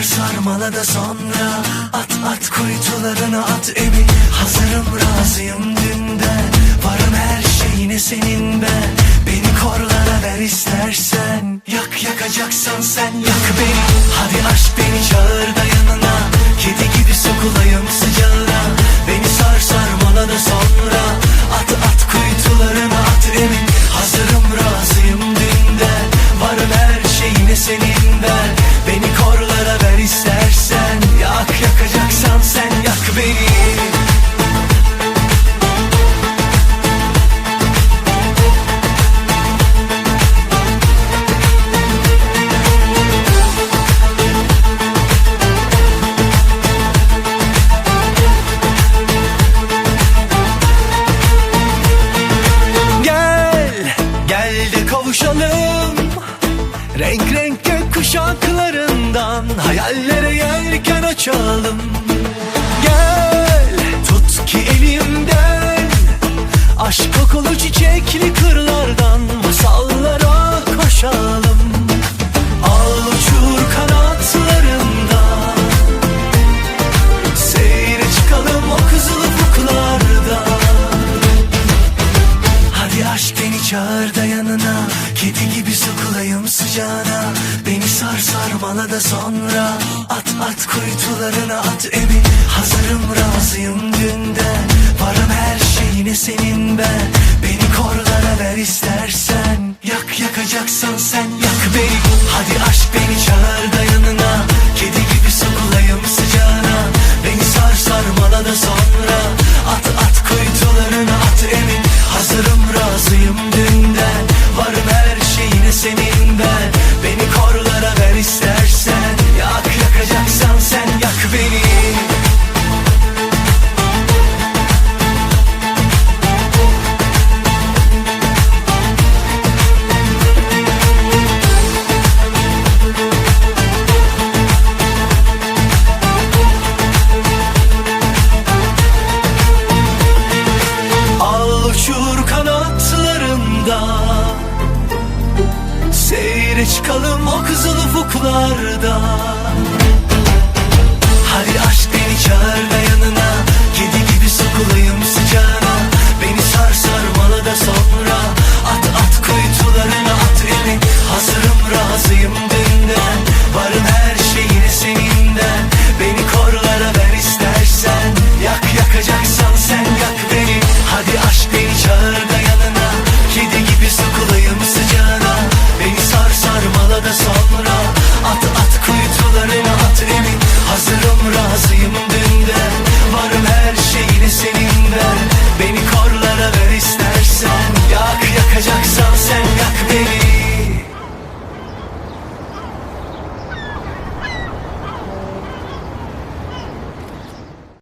sarmala da sonra at kuytularına at emin. Hazırım razıyım dünden, varım her şeyine senin ben. Beni korlara ver istersen, yakacaksan sen yak beni. Hadi aşk beni çağır da yanına, kedi gibi sokulayım sıcağına. Beni sarmala da sonra at kuytularına at emin. Hazırım razıyım dünden, varım her şeyine senin ben. Beni korlara ver istersen, yakacaksan sen yak beni. Renk renk gökkuşaklarından hayallere yelken açalım. Gel tut ki elimden, aşk kokulu çiçekli kırlardan masallara koşalım. Al uçur kanatlarında, seyre çıkalım o kızıl ufuklarda. Hadi aşk beni çağır da yanına, kedi gibi sokulayım sıcağına. Beni sarmala da sonra at kuytularına at emin. Hazırım razıyım dünden, varım her şeyine senin ben. Beni korlara ver istersen, yakacaksan sen yak beni. Hadi aşk beni çağır da yanına, kedi gibi sokulayım sıcağına. Beni sarmala da sonra at kuytularına at emin. Hazırım razıyım dünden, varım her şeyine senin ben. Beni korlara ver istersen, yakacaksan sen yak beni. Al uçur kanatlarında, seyre çıkalım o kızıl ufuklarda.